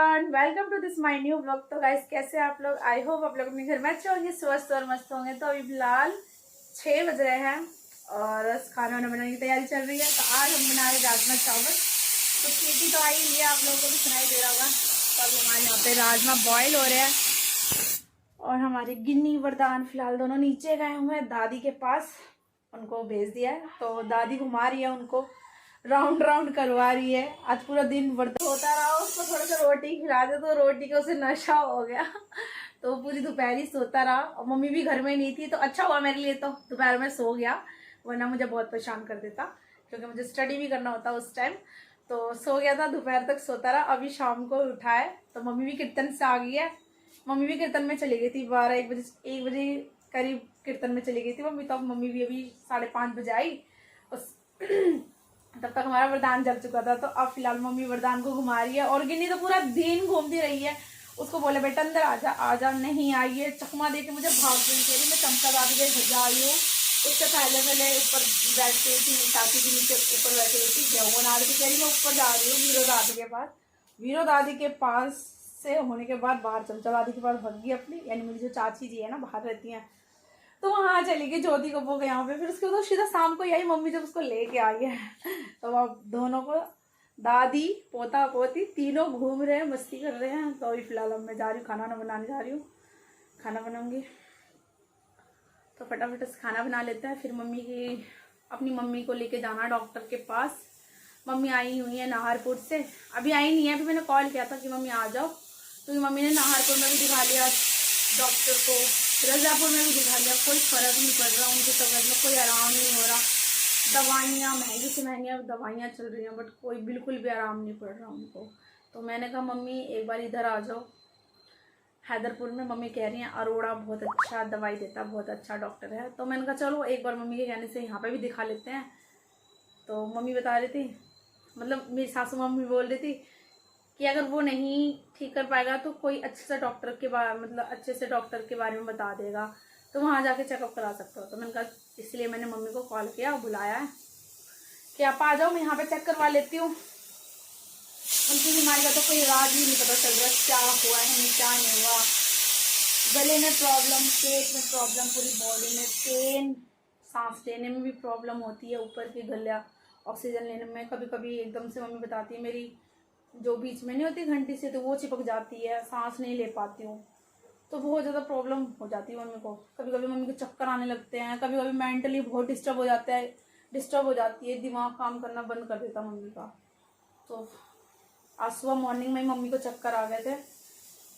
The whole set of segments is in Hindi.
Everyone, welcome to this my new blog. तो गाइस कैसे हैं आप लोग? आई होप आप लोग अपने घर में अच्छे होंगे, स्वस्थ और मस्त होंगे। तो अभी फिलहाल 6 बज रहे हैं और खाना वाना बनाने की तैयारी चल रही है। तो आज हम बना रहे राजमा चावल। तो सीटी तो आई है, आप लोगों को भी सुनाई दे रहा होगा। तो अभी हमारे यहाँ पे राजमा बॉयल हो रहे हैं और हमारे गिन्नी वरदान फिलहाल दोनों नीचे गए हुए हैं दादी के पास, उनको भेज दिया है। तो दादी घुमा रही है, उनको राउंड राउंड करवा रही है। आज पूरा दिन वरदान होता रहा, उसको थोड़ा सा रोटी खिला दे तो रोटी का उसे नशा हो गया। तो पूरी दोपहर ही सोता रहा और मम्मी भी घर में नहीं थी, तो अच्छा हुआ मेरे लिए। तो दोपहर में सो गया, वरना मुझे बहुत परेशान कर देता क्योंकि मुझे स्टडी भी करना होता उस टाइम। तो सो गया था, दोपहर तक सोता रहा। अभी शाम को उठा है तो मम्मी भी कीर्तन से आ गई है। मम्मी भी कीर्तन में चली गई थी 1 बजे करीब कीर्तन में चली गई थी मम्मी। तो मम्मी भी अभी 5:30 बजे आई। तब तक हमारा वरदान जग चुका था। तो अब फिलहाल मम्मी वरदान को घुमा रही है और गिन्नी तो पूरा दिन घूमती रही है। उसको बोले बेटा अंदर आजा आजा, नहीं आई है। चकमा दे के मुझे भाग गई, कह रही मैं चमचा दादी के घर जा रही हूँ। उससे पहले ऊपर बैठ के थी, चाची के नीचे ऊपर बैठी हुई थी, गेहूँ बना रही थी। कह रही मैं ऊपर जा रही हूँ वीरो दादी के पास। वीरो दादी के पास से होने के बाद बाहर चमचा दादी के पास भाग गई अपनी, यानी मेरी जो चाची जी है ना, बाहर रहती हैं। तो वहाँ चली गई ज्योति कपूर के यहाँ पे। फिर उसके बाद सीधा शाम को यही मम्मी जब उसको लेके आई है। तो अब दोनों को, दादी पोता पोती तीनों घूम रहे हैं, मस्ती कर रहे हैं। तो अभी फिलहाल अब मैं जा रही हूँ, खाना वाना बनाने जा रही हूँ। खाना बनाऊंगी तो फटाफट से खाना बना लेते हैं। फिर अपनी मम्मी को लेके जाना डॉक्टर के पास। मम्मी आई हुई है नाहरपुर से, अभी आई नहीं है। अभी मैंने कॉल किया था कि मम्मी आ जाओ, क्योंकि मम्मी ने नाहरपुर में भी दिखा लिया डॉक्टर को, रजापुर में भी दिखा लिया, कोई फर्क नहीं पड़ रहा। उनकी तबीयत में कोई आराम नहीं हो रहा। दवाइयाँ महंगी से महंगी दवाइयाँ चल रही हैं, बट कोई बिल्कुल भी आराम नहीं पड़ रहा उनको। तो मैंने कहा मम्मी एक बार इधर आ जाओ हैदरपुर में। मम्मी कह रही हैं अरोड़ा बहुत अच्छा दवाई देता, बहुत अच्छा डॉक्टर है। तो मैंने कहा चलो एक बार मम्मी के कहने से यहाँ पर भी दिखा लेते हैं। तो मम्मी बता रही थी, मतलब मेरी सासू मम्मी बोल रही थी कि अगर वो नहीं ठीक कर पाएगा तो कोई अच्छे से डॉक्टर के बारे, मतलब अच्छे से डॉक्टर के बारे में बता देगा, तो वहाँ जाके चेकअप करा सकते हो। तो मैंने कहा इसलिए मैंने मम्मी को कॉल किया और बुलाया है कि आप आ जाओ, मैं यहाँ पे चेक करवा लेती हूँ। उनकी बीमारी का तो कोई इलाज ही नहीं पता चल रहा, क्या हुआ है क्या नहीं हुआ। गले में प्रॉब्लम, पेट में प्रॉब्लम, पूरी बॉडी में पेन, सांस लेने में भी प्रॉब्लम होती है, ऊपर की गला ऑक्सीजन लेने में। कभी कभी एकदम से मम्मी बताती है मेरी जो बीच में नहीं होती घंटी से, तो वो चिपक जाती है, सांस नहीं ले पाती हूँ। तो बहुत ज़्यादा प्रॉब्लम हो जाती है मम्मी को। कभी कभी मम्मी को चक्कर आने लगते हैं, कभी कभी मेंटली बहुत डिस्टर्ब हो जाती है, दिमाग काम करना बंद कर देता मम्मी का। तो आज सुबह मॉर्निंग में मम्मी को चक्कर आ गए थे।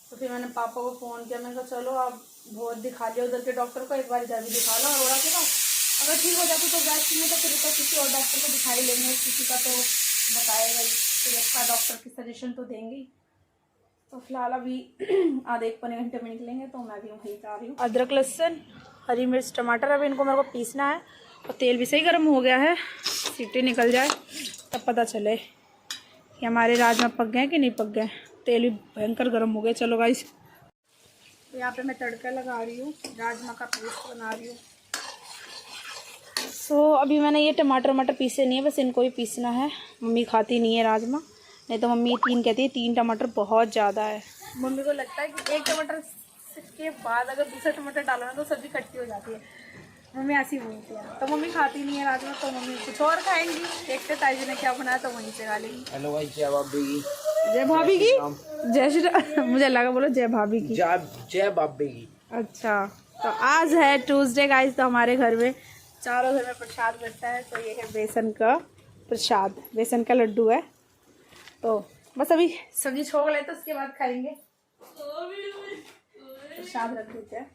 तो फिर मैंने पापा को फ़ोन किया, मैंने कहा चलो आप बहुत दिखा लिया उधर के डॉक्टर को, एक बार इधर भी दिखा लो अरोड़ा के पास। अगर ठीक हो जाती तो वैसे नहीं, तो फिर तो किसी और डॉक्टर को दिखाई लेंगे, किसी का तो बताएगा ही, तो अच्छा डॉक्टर की सजेशन तो देंगे। तो फिलहाल अभी आधे 1 पौने घंटे में निकलेंगे। तो मैं भी वहीं जा रही हूँ। अदरक लहसुन हरी मिर्च टमाटर, अभी इनको मेरे को पीसना है। और तेल भी सही गर्म हो गया है, सीटी निकल जाए तब पता चले कि हमारे राजमा पक गए कि नहीं पक गए। तेल भी भयंकर गर्म हो गया। चलो गाइस, तो यहाँ पे मैं तड़का लगा रही हूँ, राजमा का पेस्ट बना रही हूँ। अभी मैंने ये टमाटर पीसे नहीं है, बस इनको ही पीसना है। मम्मी खाती नहीं है राजमा, नहीं तो मम्मी 3 कहती है, 3 टमाटर बहुत ज़्यादा है। मम्मी को लगता है कि 1 टमाटर के बाद अगर दूसरा टमाटर डालो ना तो सब्ज़ी खट्टी हो जाती है। मम्मी ऐसी बोलती है, तो मम्मी खाती नहीं है राजमा। तो मम्मी कुछ और खाएंगी, देखते ताई जी ने क्या बनाया तो वहीं से खा लेंगी। हेलो भाई, जय भाभी की। जय भाभी की, जय श्री मुझे लगा बोलो जय भाभी की, जय भाभी की। अच्छा, तो आज है ट्यूसडे गाइस। तो हमारे घर में चारों घर में प्रसाद बनता है। तो ये है बेसन का प्रसाद, बेसन का लड्डू है। तो बस अभी सब्जी छोड़ लेते उसके बाद खाएंगे। प्रसाद रख देते हैं।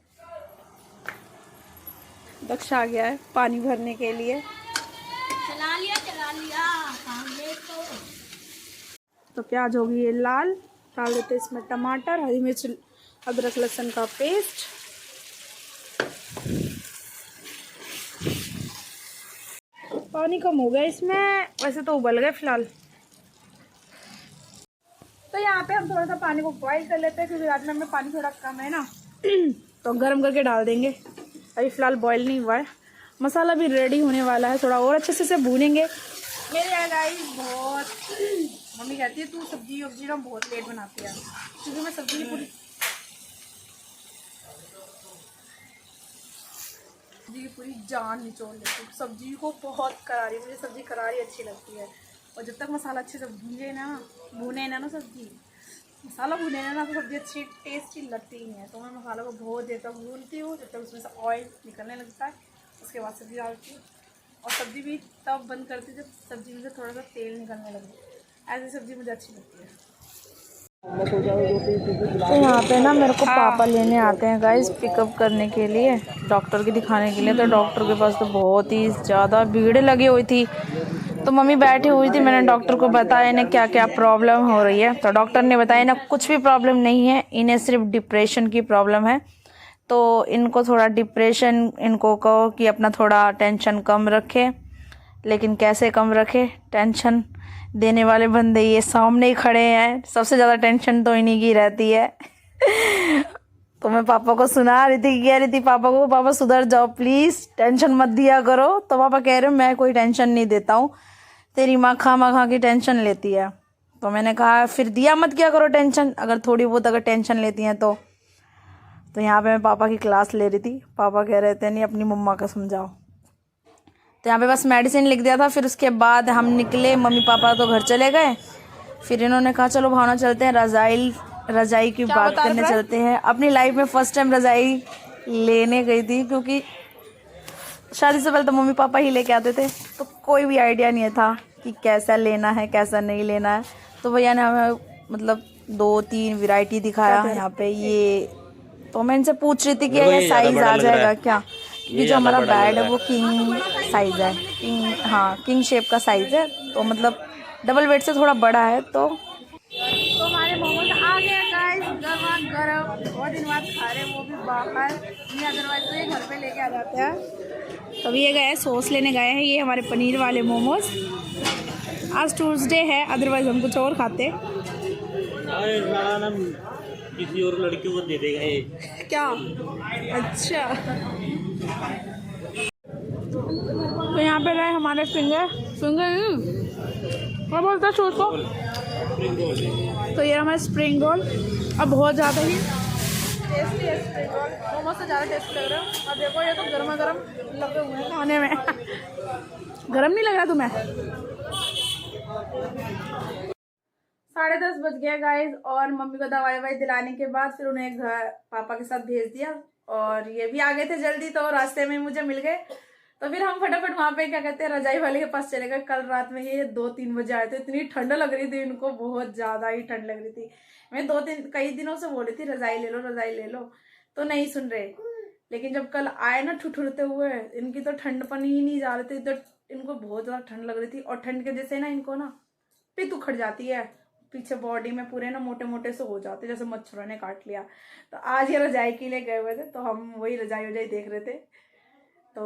दक्ष आ गया है पानी भरने के लिए। चला लिया तो प्याज होगी ये लाल, डाल देते इसमें टमाटर, हरी मिर्च, अदरक लहसुन का पेस्ट। पानी कम हो गया इसमें, वैसे तो उबल गए फिलहाल। तो यहाँ पे हम थोड़ा सा पानी को बॉईल कर लेते हैं, क्योंकि रात में पानी थोड़ा कम है ना। तो गर्म करके डाल देंगे। अभी फ़िलहाल बॉईल नहीं हुआ है। मसाला भी रेडी होने वाला है, थोड़ा और अच्छे से भूनेंगे मेरे यहाँ गाइस बहुत मम्मी कहती है तू सब्जी वब्जी ना बहुत लेट बनाती है, क्योंकि मैं सब्जी की पूरी जान निचोड़ लेती हूँ। सब्जी को बहुत करारी, मुझे सब्जी करारी अच्छी लगती है। और जब तक मसाला अच्छे से भूने ना सब्जी, मसाला भूने ना तो सब्जी अच्छी टेस्टी लगती ही नहीं है। तो मैं मसाला को बहुत देर तक भूनती हूँ जब तक उसमें से ऑयल निकलने लगता है। उसके बाद सब्जी डालती हूँ और सब्जी भी तब बंद करती हूँ जब सब्जी में से थोड़ा सा तेल निकलने लगे। ऐसी सब्जी मुझे अच्छी लगती है। तो यहाँ पे ना मेरे को पापा लेने आते हैं गाइस पिकअप करने के लिए, डॉक्टर के दिखाने के लिए। तो डॉक्टर के पास तो बहुत ही ज़्यादा भीड़ लगी हुई थी, तो मम्मी बैठी हुई थी। मैंने डॉक्टर को बताया इन्हें क्या क्या प्रॉब्लम हो रही है। तो डॉक्टर ने बताया इन्हें कुछ भी प्रॉब्लम नहीं है, इन्हें सिर्फ डिप्रेशन की प्रॉब्लम है। तो इनको थोड़ा डिप्रेशन, इनको कहो कि अपना थोड़ा टेंशन कम रखे। लेकिन कैसे कम रखे, टेंशन देने वाले बंदे ये सामने ही खड़े हैं। सबसे ज़्यादा टेंशन तो इन्हीं की रहती है। तो मैं पापा को सुना रही थी, कह रही थी पापा को, पापा सुधर जाओ प्लीज़, टेंशन मत दिया करो। तो पापा कह रहे हो मैं कोई टेंशन नहीं देता हूँ, तेरी माँ खा की टेंशन लेती है। तो मैंने कहा फिर दिया मत क्या करो टेंशन, अगर थोड़ी बहुत अगर टेंशन लेती हैं तो। यहाँ पे मैं पापा की क्लास ले रही थी। पापा कह रहे थे नहीं अपनी मम्मा को समझाओ। तो यहाँ पे बस मेडिसिन लिख दिया था। फिर उसके बाद हम निकले, मम्मी पापा तो घर चले गए। फिर इन्होंने कहा चलो भावना चलते हैं, रजाई की बात करने चलते हैं। अपनी लाइफ में फर्स्ट टाइम रजाई लेने गई थी, क्योंकि शादी से पहले तो मम्मी पापा ही लेके आते थे, तो कोई भी आइडिया नहीं था कि कैसा लेना है कैसा नहीं लेना है। तो भैया ने हमें मतलब 2-3 वैरायटी दिखाया यहाँ पे। ये तो मैं इनसे पूछ रही थी कि ये साइज आ जाएगा क्या। ये जो हमारा बेड है वो किंग साइज है, किंग शेप का साइज है। तो मतलब डबल बेड से थोड़ा बड़ा है। तो हमारे मोमोज आ गए गाइस, गर्मा गर्म, बहुत दिन बाद खा रहे हैं, वो भी बाहर। नहीं अदरवाइज तो ये घर पे लेके आ जाते हैं। तो ये गए सॉस लेने गए हैं, ये हमारे पनीर वाले मोमोज। आज ट्यूसडे है, अदरवाइज हम कुछ और खाते। किसी और लड़कियों को दे देगा ये क्या? अच्छा। तो यहाँ पे रहे हमारे फिंगर क्या बोलता है उसको, तो ये हमारे स्प्रिंग रोल। अब बहुत ज़्यादा ही टेस्टी है स्प्रिंग रोल, मोमोज से ज़्यादा टेस्टी लग रहा है। और देखो ये तो गर्मा गर्म लगे हुए हैं खाने में। गर्म नहीं लग रहा तुम्हें? 10:30 बज गया गाइज। और मम्मी को दवाई दिलाने के बाद फिर उन्हें घर पापा के साथ भेज दिया। और ये भी आ गए थे जल्दी, तो रास्ते में मुझे मिल गए। तो फिर हम फटाफट वहाँ पे क्या कहते हैं रजाई वाले के पास चले गए। कल रात में ये 2-3 बजे आए थे, इतनी ठंड लग रही थी इनको, बहुत ज़्यादा ही ठंड लग रही थी। मैं कई दिनों से बोल रही थी रजाई ले लो, तो नहीं सुन रहे। लेकिन जब कल आए ना ठुठुरते हुए, इनकी तो ठंडपन ही नहीं जा रही थी। तो इनको बहुत ज़्यादा ठंड लग रही थी। और ठंड के वजह से ना इनको ना पित्त उखड़ जाती है पीछे बॉडी में, पूरे ना मोटे मोटे से हो जाते जैसे मच्छरों ने काट लिया। तो आज ये रजाई के लिए गए हुए थे, तो हम वही रजाई देख रहे थे। तो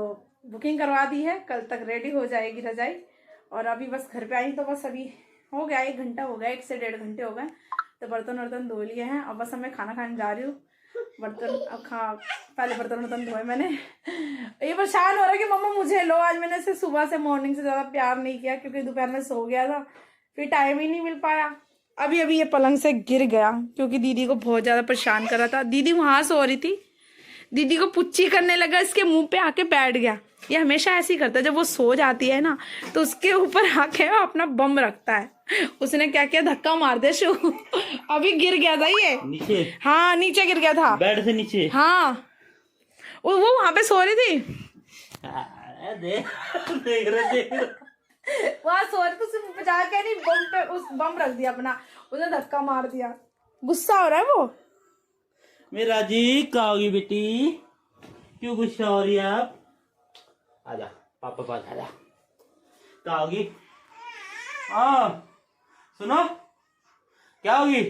बुकिंग करवा दी है, कल तक रेडी हो जाएगी रजाई। और अभी बस घर पे आई, तो बस अभी हो गया 1 घंटा हो गया, 1 से 1.5 घंटे हो गए। तो बर्तन धो लिए हैं। अब बस मैं खाना खाने जा रही हूँ। पहले बर्तन धोए मैंने। ये परेशान हो रहा है कि मम्मा मुझे लो। आज मैंने इसे सुबह से मॉर्निंग से ज़्यादा प्यार नहीं किया, क्योंकि दोपहर में सो गया था, फिर टाइम ही नहीं मिल पाया। अभी ये पलंग से गिर गया, क्योंकि दीदी को बहुत ज़्यादा परेशान कर रहा था। दीदी वहाँ सो रही थी, दीदी को पुच्ची करने लगा, इसके मुंह पे आके बैठ गया। ये हमेशा ऐसे ही करता है, जब वो सो जाती है ना तो उसके ऊपर आके अपना बम रखता है। उसने क्या किया, धक्का मार दिया शू। अभी गिर गया था ये नीचे। हाँ नीचे गिर गया था, बेड से नीचे। हाँ वो वहां पे सो रही थी, वहां सो रही थी, उसने बचा के नहीं बम पे बम रख दिया अपना, उसने धक्का मार दिया। गुस्सा हो रहा है वो। मेरा जी कहाँ होगी बेटी, क्यों गुस्सा हो रही है आप? आजा पापा पास आजा, कहाँ होगी? हाँ सुनो क्या होगी?